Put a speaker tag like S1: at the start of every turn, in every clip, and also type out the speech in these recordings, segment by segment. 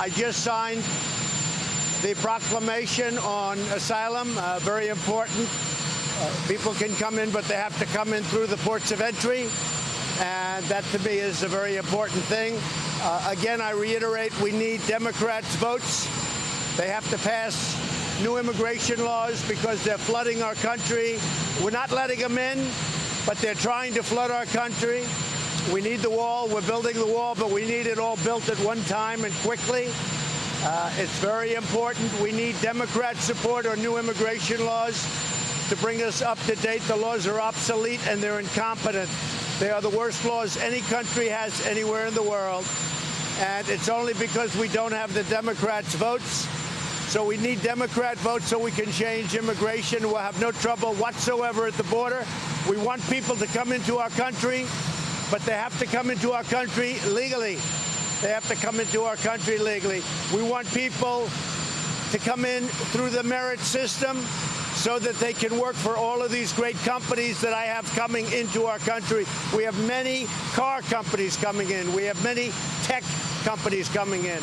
S1: I just signed the proclamation on asylum, very important. People can come in, but they have to come in through the ports of entry. And that, to me, is a very important thing. Again, I reiterate, we need Democrats' votes. They have to pass new immigration laws because they're flooding our country. We're not letting them in, but they're trying to flood our country. We need the wall. We're building the wall, but we need it all built at one time and quickly. It's very important. We need Democrat support on new immigration laws to bring us up to date. The laws are obsolete and they're incompetent. They are the worst laws any country has anywhere in the world. And it's only because we don't have the Democrats' votes. So we need Democrat votes so we can change immigration. We'll have no trouble whatsoever at the border. We want people to come into our country, but they have to come into our country legally. They have to come into our country legally. We want people to come in through the merit system so that they can work for all of these great companies that I have coming into our country. We have many car companies coming in. We have many tech companies coming in.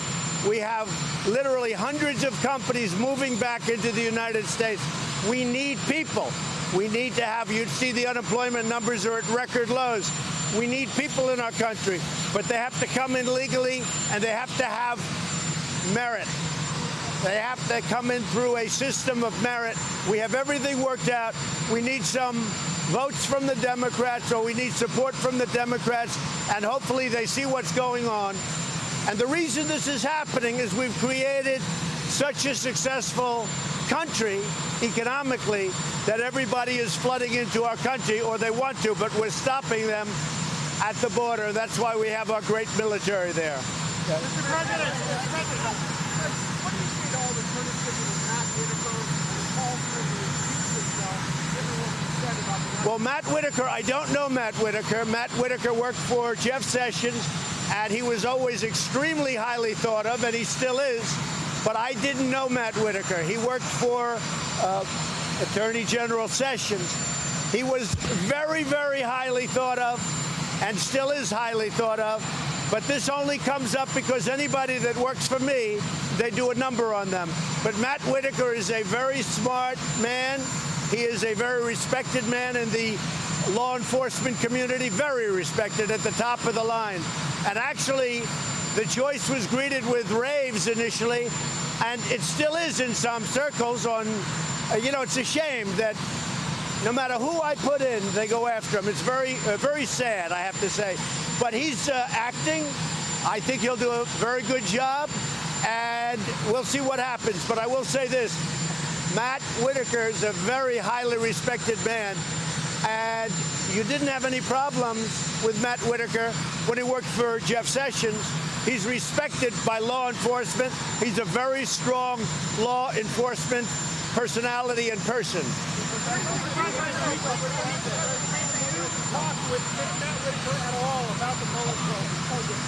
S1: We have literally hundreds of companies moving back into the United States. We need people. We need to have, you see the unemployment numbers are at record lows. We need people in our country, but they have to come in legally and they have to have merit. They have to come in through a system of merit. We have everything worked out. We need some votes from the Democrats, or we need support from the Democrats, and hopefully they see what's going on. And the reason this is happening is we've created such a successful country economically that everybody is flooding into our country, or they want to, but we're stopping them at the border. That's why we have our great military there.
S2: Mr. President, what do you say to all the criticism of Matt Whitaker and Paul himself?
S1: Well, Matt Whitaker, I don't know Matt Whitaker. Matt Whitaker worked for Jeff Sessions, and he was always extremely highly thought of, and he still is. But I didn't know Matt Whitaker. He worked for Attorney General Sessions. He was very, very highly thought of and still is highly thought of. But this only comes up because anybody that works for me, they do a number on them. But Matt Whitaker is a very smart man. He is a very respected man in the law enforcement community, very respected at the top of the line. And actually, the choice was greeted with raves initially, and it still is in some circles on, it's a shame that no matter who I put in, they go after him. It's very sad, I have to say. But he's acting. I think he'll do a very good job, and we'll see what happens. But I will say this, Matt Whitaker is a very highly respected man, and you didn't have any problems with Matt Whitaker when he worked for Jeff Sessions. He's respected by law enforcement. He's a very strong law enforcement personality and person.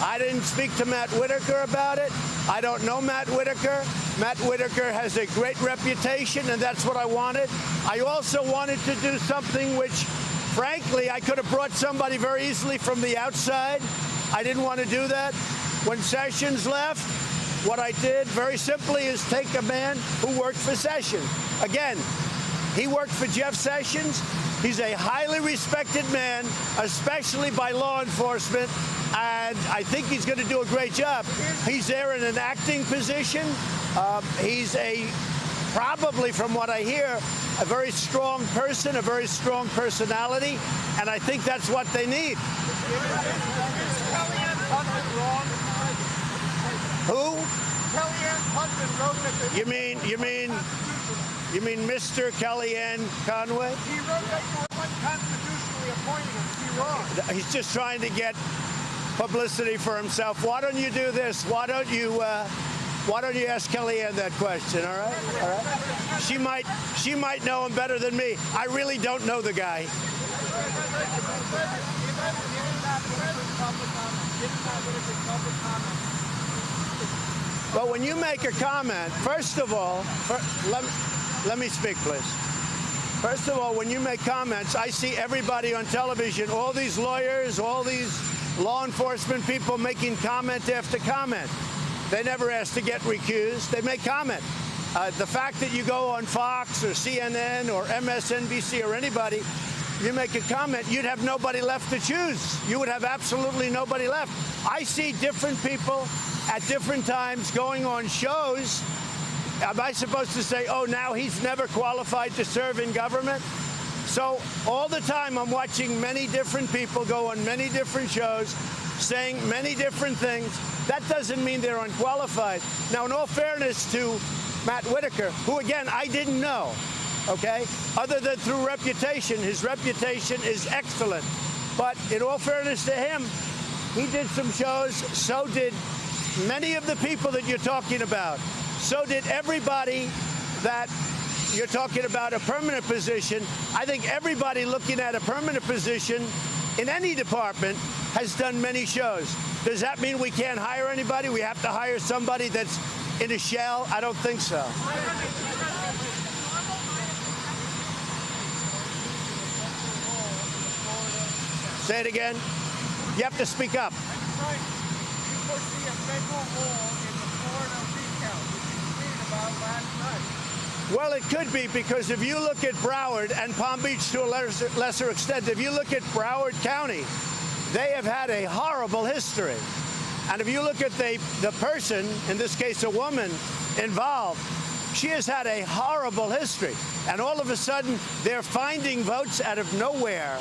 S1: I didn't speak to Matt Whitaker about it. I don't know Matt Whitaker. Matt Whitaker has a great reputation, and that's what I wanted. I also wanted to do something which, frankly, I could have brought somebody very easily from the outside. I didn't want to do that. When Sessions left, what I did, very simply, is take a man who worked for Sessions. Again, he worked for Jeff Sessions. He's a highly respected man, especially by law enforcement, and I think he's going to do a great job. He's there in an acting position. He's probably, from what I hear, a very strong person, a very strong personality, and I think that's what they need. Who?
S2: Kellyanne's husband wrote that
S1: You mean Mr. Kellyanne Conway?
S2: he wrote that you were unconstitutionally appointing him. Is he wrong?
S1: He's just trying to get publicity for himself. Why don't you do this? Why don't you ask Kellyanne that question? All right? All right. She might know him better than me. I really don't know the guy. But when you make a comment, first of all, let me speak, please. First of all, when you make comments, I see everybody on television, all these lawyers, all these law enforcement people making comment after comment. They never ask to get recused. They make comment. The fact that you go on Fox or CNN or MSNBC or anybody, you make a comment, you'd have nobody left to choose. You would have absolutely nobody left. I see different people at different times going on shows. Am I supposed to say, oh, now he's never qualified to serve in government? So all the time I'm watching many different people go on many different shows, saying many different things. That doesn't mean they're unqualified. Now, in all fairness to Matt Whitaker, who, again, I didn't know, okay, other than through reputation. His reputation is excellent. But in all fairness to him, he did some shows. So did many of the people that you're talking about. So did everybody that you're talking about a permanent position. I think everybody looking at a permanent position in any department has done many shows. Does that mean we can't hire anybody? We have to hire somebody that's in a shell? I don't think so. Say it again. You have to speak up.
S2: That's right. You foresee a federal role in the Florida recount, which you read about last night.
S1: Well, it could be, because if you look at Broward and Palm Beach to a lesser extent, if you look at Broward County, they have had a horrible history. And if you look at the person, in this case a woman, involved, she has had a horrible history. And all of a sudden, they're finding votes out of nowhere.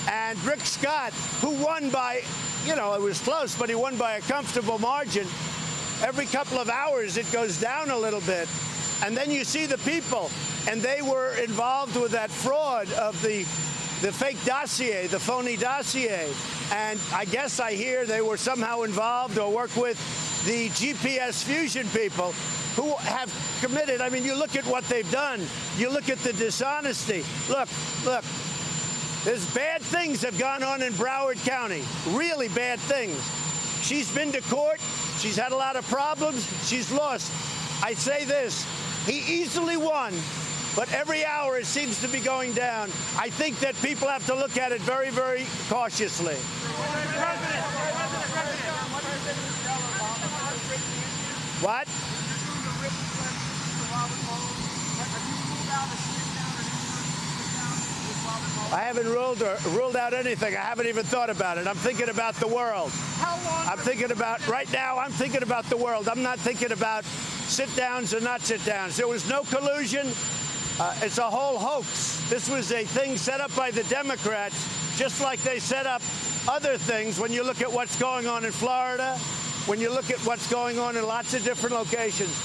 S1: And Rick Scott, who won by, it was close, but he won by a comfortable margin. Every couple of hours, it goes down a little bit. And then you see the people, and they were involved with that fraud of the fake dossier, the phony dossier. And I guess I hear they were somehow involved or work with the GPS fusion people who have committed. I mean, you look at what they've done. You look at the dishonesty. Look. There's bad things have gone on in Broward County, really bad things. She's been to court. She's had a lot of problems. She's lost. I say this, he easily won, but every hour it seems to be going down. I think that people have to look at it very, very cautiously. What? I haven't ruled out anything. I haven't even thought about it. I'm thinking about the world. I'm thinking about, right now, I'm thinking about the world. I'm not thinking about sit-downs or not sit-downs. There was no collusion. It's a whole hoax. This was a thing set up by the Democrats, just like they set up other things when you look at what's going on in Florida, when you look at what's going on in lots of different locations.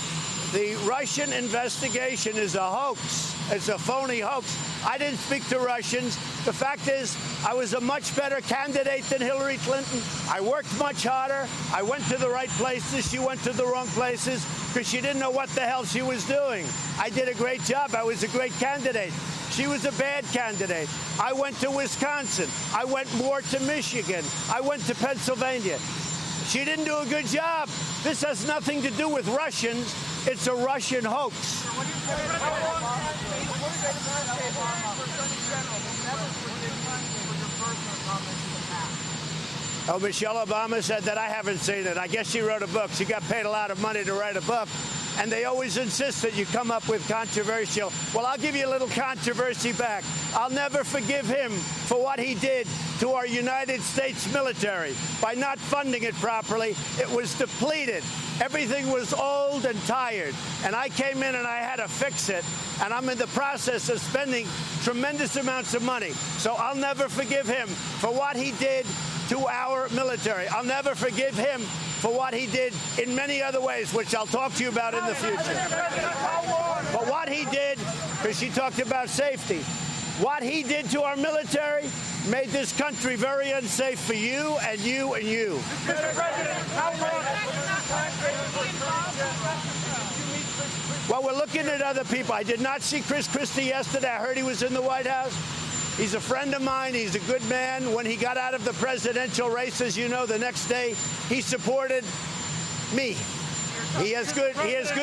S1: The Russian investigation is a hoax. It's a phony hoax. I didn't speak to Russians. The fact is, I was a much better candidate than Hillary Clinton. I worked much harder. I went to the right places. She went to the wrong places because she didn't know what the hell she was doing. I did a great job. I was a great candidate. She was a bad candidate. I went to Wisconsin. I went more to Michigan. I went to Pennsylvania. She didn't do a good job. This has nothing to do with Russians. It's a Russian hoax. Oh, Michelle Obama said that. I haven't seen it. I guess she wrote a book. She got paid a lot of money to write a book. And they always insist that you come up with controversial. Well, I'll give you a little controversy back. I'll never forgive him for what he did to our United States military by not funding it properly. It was depleted. Everything was old and tired. And I came in and I had to fix it. And I'm in the process of spending tremendous amounts of money. So I'll never forgive him for what he did to our military. I'll never forgive him for what he did in many other ways, which I'll talk to you about in the future. But what he did, because she talked about safety, what he did to our military made this country very unsafe for you and you and you.
S2: Mr. President, how long?
S1: Well, we're looking at other people. I did not see Chris Christie yesterday. I heard he was in the White House. He's a friend of mine. He's a good man. When he got out of the presidential race, as you know, the next day he supported me. He has good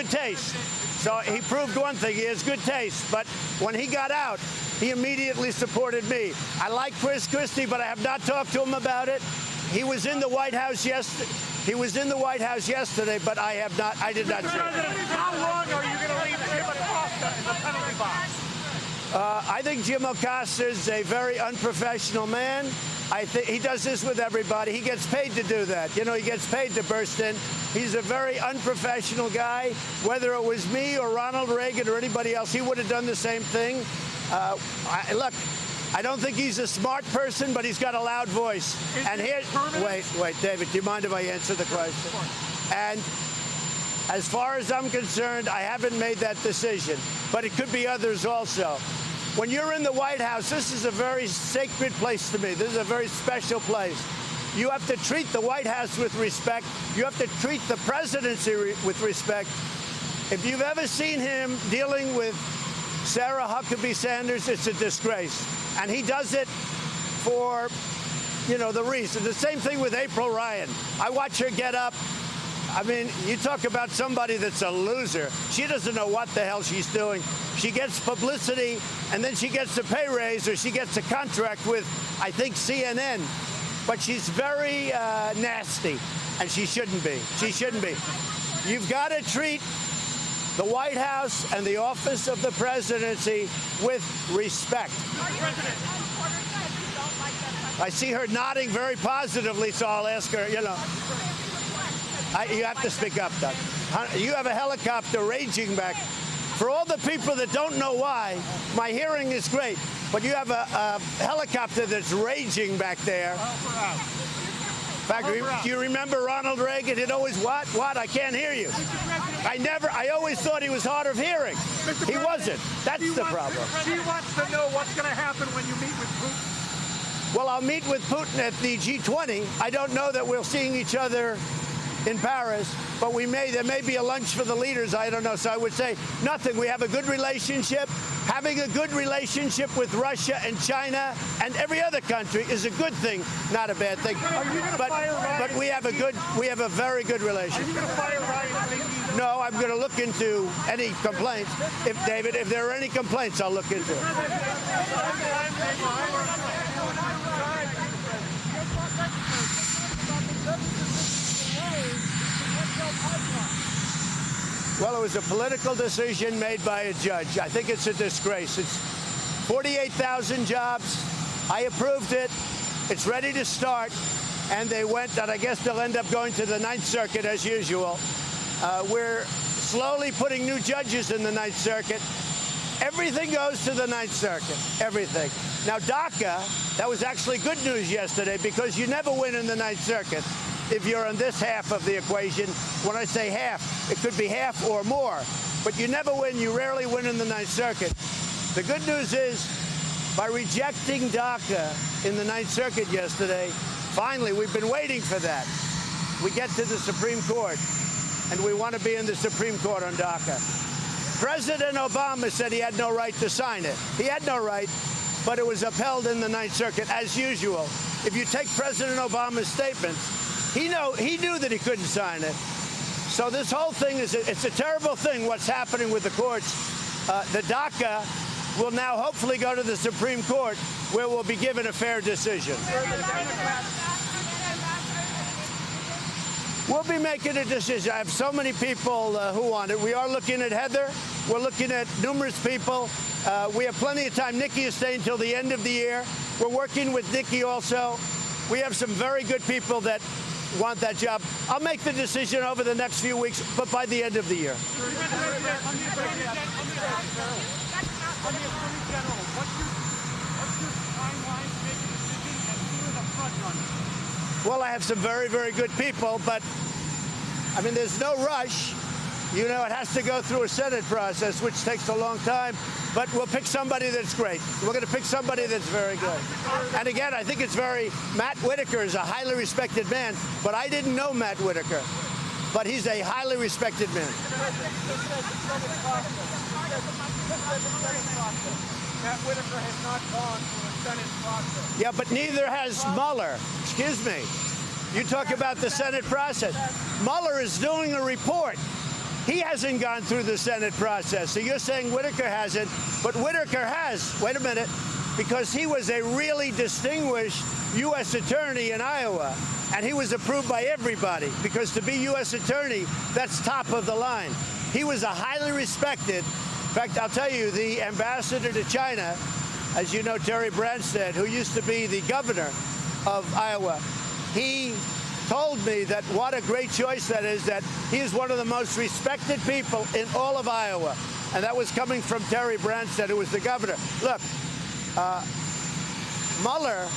S1: taste. So he proved one thing. He has good taste. But when he got out, he immediately supported me. I like Chris Christie, but I have not talked to him about it. He was in the White House He was in the White House yesterday, but I did not see him.
S2: How long are you going to leave Jim Acosta in the penalty box?
S1: I think Jim Acosta is a very unprofessional man. I think he does this with everybody. He gets paid to do that. You know, he gets paid to burst in. He's a very unprofessional guy. Whether it was me or Ronald Reagan or anybody else, he would have done the same thing. Look, I don't think he's a smart person, but he's got a loud voice. And here, wait, David, do you mind if I answer the question? And as far as I'm concerned, I haven't made that decision, but it could be others also. When you're in the White House, this is a very sacred place to me. This is a very special place. You have to treat the White House with respect. You have to treat the presidency with respect. If you've ever seen him dealing with Sarah Huckabee Sanders, it's a disgrace. And he does it for, you know, the reason. The same thing with April Ryan. I watch her get up. I mean, you talk about somebody that's a loser. She doesn't know what the hell she's doing. She gets publicity, and then she gets a pay raise, or she gets a contract with, I think, CNN. But she's very nasty, and she shouldn't be. She shouldn't be. You've got to treat the White House and the office of the presidency with respect. I see her nodding very positively, so I'll ask her, you know. You have to speak up, Doug. You have a helicopter raging back. For all the people that don't know why, my hearing is great, but you have a helicopter that's raging back there. In fact, do you remember Ronald Reagan? He'd always, what? I can't hear you. I always thought he was hard of hearing. He wasn't. That's the problem.
S2: She wants to know what's going to happen when you meet with Putin.
S1: Well, I'll meet with Putin at the G20. I don't know that we're seeing each other in Paris, but there may be a lunch for the leaders. I don't know. So I would say nothing. We have a good relationship. Having a good relationship with Russia and China and every other country is a good thing, not a bad thing. But we have a very good relationship.
S2: Are you going to fire Ryan?
S1: No, I'm going to look into any complaints. If there are any complaints, I'll look into it. Well, it was a political decision made by a judge. I think it's a disgrace. It's 48,000 jobs. I approved it. It's ready to start. And they went, and I guess they'll end up going to the Ninth Circuit as usual. We're slowly putting new judges in the Ninth Circuit. Everything goes to the Ninth Circuit, everything. Now, DACA, that was actually good news yesterday because you never win in the Ninth Circuit if you're on this half of the equation. When I say half, it could be half or more. But you never win. You rarely win in the Ninth Circuit. The good news is, by rejecting DACA in the Ninth Circuit yesterday, finally, we've been waiting for that. We get to the Supreme Court, and we want to be in the Supreme Court on DACA. President Obama said he had no right to sign it. He had no right, but it was upheld in the Ninth Circuit, as usual. If you take President Obama's statements, he knew that he couldn't sign it. So this whole thing it's a terrible thing, what's happening with the courts. The DACA will now hopefully go to the Supreme Court, where we'll be given a fair decision. We'll be making a decision. I have so many people who want it. We are looking at Heather. We're looking at numerous people. We have plenty of time. Nikki is staying until the end of the year. We're working with Nikki also. We have some very good people that want that job. I'll make the decision over the next few weeks, but by the end of the year. Well, I have some very, very good people, but, I mean, there's no rush. You know, it has to go through a Senate process, which takes a long time, but we'll pick somebody that's great. We're going to pick somebody that's very good. And again, I think it's Matt Whitaker is a highly respected man, but I didn't know Matt Whitaker, but he's a highly respected man.
S2: Matt Whitaker has not gone through a Senate process.
S1: Yeah, but neither has Mueller. Excuse me. You talk about the Senate process. Mueller is doing a report. He hasn't gone through the Senate process. So you're saying Whitaker hasn't, but Whitaker has. Wait a minute. because he was a really distinguished U.S. attorney in Iowa, and he was approved by everybody, because to be U.S. attorney, that's top of the line. He was a highly respected, in fact, I'll tell you, the ambassador to China, as you know, Terry Branstad, who used to be the governor of Iowa, he told me that what a great choice that is, that he is one of the most respected people in all of Iowa. And that was coming from Terry Branstad, who was the governor. Look, Mueller,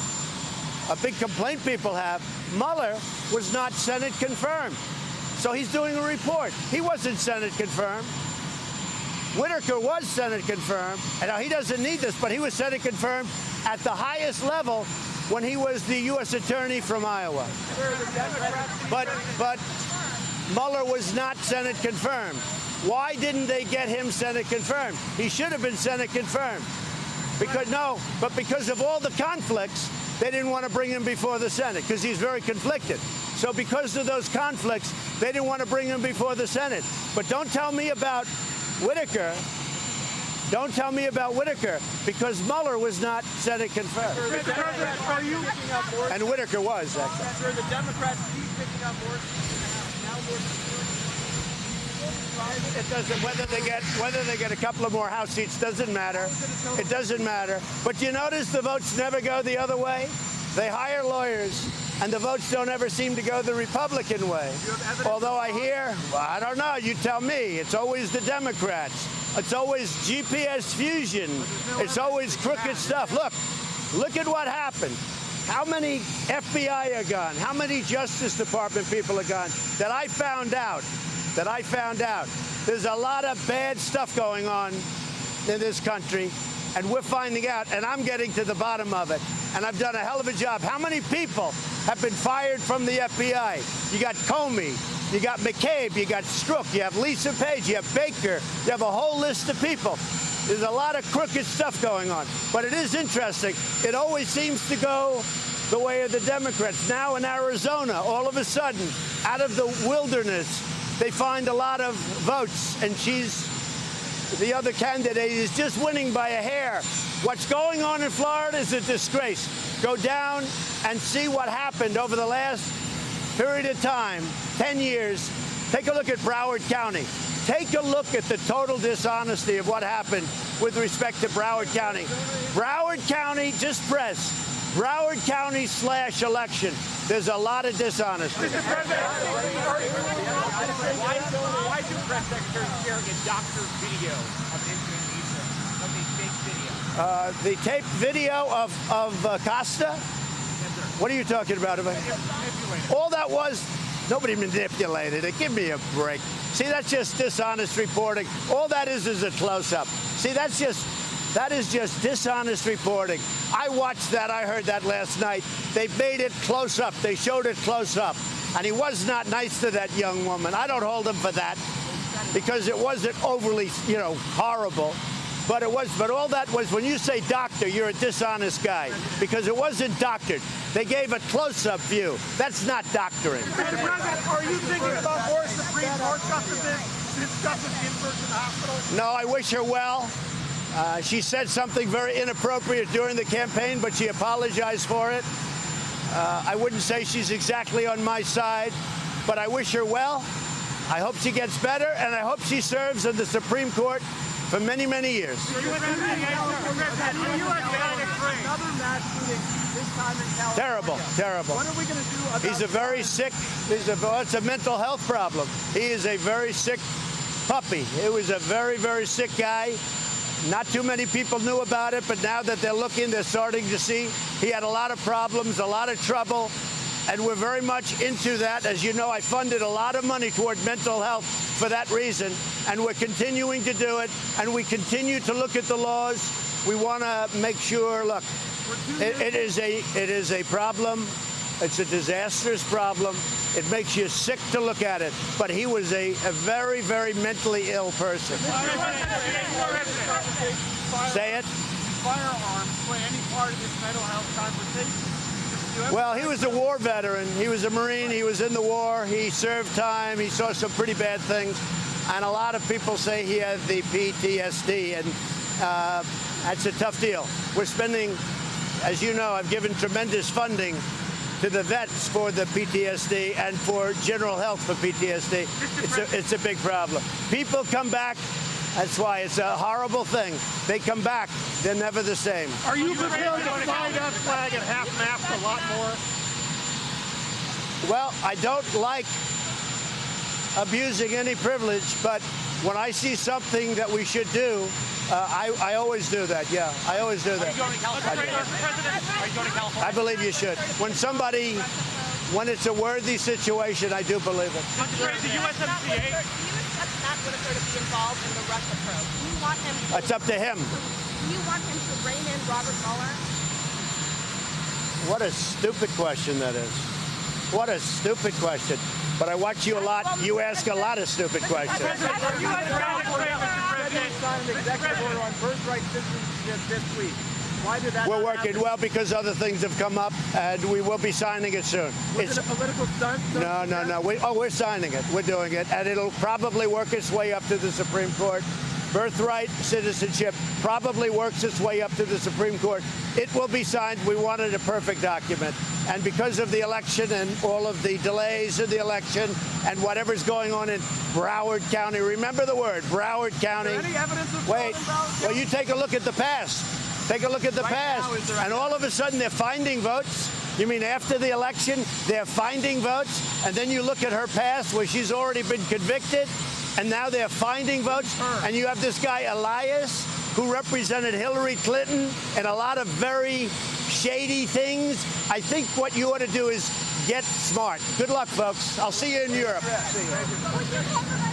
S1: a big complaint people have, Mueller was not Senate confirmed. So he's doing a report. He wasn't Senate confirmed. Whitaker was Senate confirmed. And now he doesn't need this, but he was Senate confirmed at the highest level when he was the U.S. attorney from Iowa. But Mueller was not Senate confirmed. Why didn't they get him Senate confirmed? He should have been Senate confirmed. Because of all the conflicts, they didn't want to bring him before the Senate because he's very conflicted. So because of those conflicts, they didn't want to bring him before the Senate. But don't tell me about Whitaker. Don't tell me about Whitaker, because Mueller was not Senate confirmed. And Whitaker was, actually.
S2: Sir, the Democrats keep picking up more
S1: It doesn't, whether they get a couple of more House seats doesn't matter. It doesn't matter. But you notice the votes never go the other way? They hire lawyers, and the votes don't ever seem to go the Republican way. Although I hear, well, I don't know, you tell me, it's always the Democrats. It's always GPS fusion. It's always crooked stuff. Look at what happened. How many FBI are gone? How many Justice Department people are gone? That I found out. There's a lot of bad stuff going on in this country, and we're finding out, and I'm getting to the bottom of it. And I've done a hell of a job. How many people have been fired from the FBI? You got Comey, you got McCabe, you got Strzok, you have Lisa Page, you have Baker, you have a whole list of people. There's a lot of crooked stuff going on. But it is interesting. It always seems to go the way of the Democrats. Now in Arizona, all of a sudden, out of the wilderness, they find a lot of votes, and the other candidate is just winning by a hair. What's going on in Florida is a disgrace. Go down and see what happened over the last period of time, 10 years. Take a look at Broward County. Take a look at the total dishonesty of what happened with respect to Broward County. Broward County, just press Broward County /election. There's a lot of dishonesty.
S2: Mr. President, why do press secretaries share a doctor's video of incident of the fake video?
S1: The taped video of Costa?
S2: Yes, sir.
S1: What are you talking about? All that was, nobody manipulated it. Give me a break. See, that's just dishonest reporting. All that is a close-up. See, that is just dishonest reporting. I watched that. I heard that last night. They made it close up. They showed it close up. And he was not nice to that young woman. I don't hold him for that, because it wasn't overly, horrible. But all that was, when you say doctor, you're a dishonest guy, because it wasn't doctored. They gave a close-up view. That's not doctoring.
S2: Mr. President, are you thinking about more Supreme Court justices since Justice Ginsburg's in the hospital?
S1: No, I wish her well. She said something very inappropriate during the campaign, but she apologized for it. I wouldn't say she's exactly on my side, but I wish her well. I hope she gets better, and I hope she serves in the Supreme Court for many, many years. Terrible. What are we going to do about He's a very sick, it's a mental health problem. He is a very sick puppy. It was a very, very sick guy. Not too many people knew about it, but now that they're looking, they're starting to see he had a lot of problems, a lot of trouble, and we're very much into that. As you know, I funded a lot of money toward mental health for that reason, and we're continuing to do it, and we continue to look at the laws. We want to make sure, look, it is a problem. It's a disastrous problem. It makes you sick to look at it. But he was a very, very mentally ill person. Say it.
S2: Firearms play any part of this mental health conversation?
S1: Well, he was a war veteran. He was a Marine. He was in the war. He served time. He saw some pretty bad things. And a lot of people say he had the PTSD. And That's a tough deal. We're spending, as you know, I've given tremendous funding to the vets for the PTSD and for general health for PTSD. It's a big problem. People come back. That's why it's a horrible thing. They come back. They're never the same.
S2: Are you prepared to fly that flag at half-mast a lot more?
S1: Well, I don't like abusing any privilege, but when I see something that we should do, I always do that. Yeah, I always do that.
S3: Are you going to California? Are you going to California?
S1: I believe you should. When it's a worthy situation, I do believe it.
S3: The USMCA.
S4: Not going to sort of be involved in the Russia probe. Do you want him to,
S1: it's up to him.
S4: Do you want him to rein in Robert Mueller?
S1: What a stupid question that is. What a stupid question. But I watch you a lot. You ask a lot of stupid questions.
S2: President signed an executive order on birthright citizenship this week. Why did that
S1: We're
S2: not
S1: working
S2: happen?
S1: well because other things have come up, and we will be signing it soon.
S2: Was it a political stunt?
S1: No. We're signing it. We're doing it, and it'll probably work its way up to the Supreme Court. Birthright citizenship probably works its way up to the Supreme Court. It will be signed. We wanted a perfect document. And because of the election and all of the delays in the election and whatever's going on in Broward County, remember the word, Broward County.
S2: Is there any evidence of
S1: Wait,
S2: fraud in Broward
S1: well,
S2: County?
S1: you take a look at the past. Take a look at the
S2: Right
S1: past.
S2: now, is there
S1: And all of a sudden, they're finding votes. You mean after the election, they're finding votes? And then you look at her past where she's already been convicted, and now they're finding votes. And you have this guy, Elias, who represented Hillary Clinton and a lot of very shady things. I think what you ought to do is get smart. Good luck, folks. I'll see you in Europe.
S4: Would you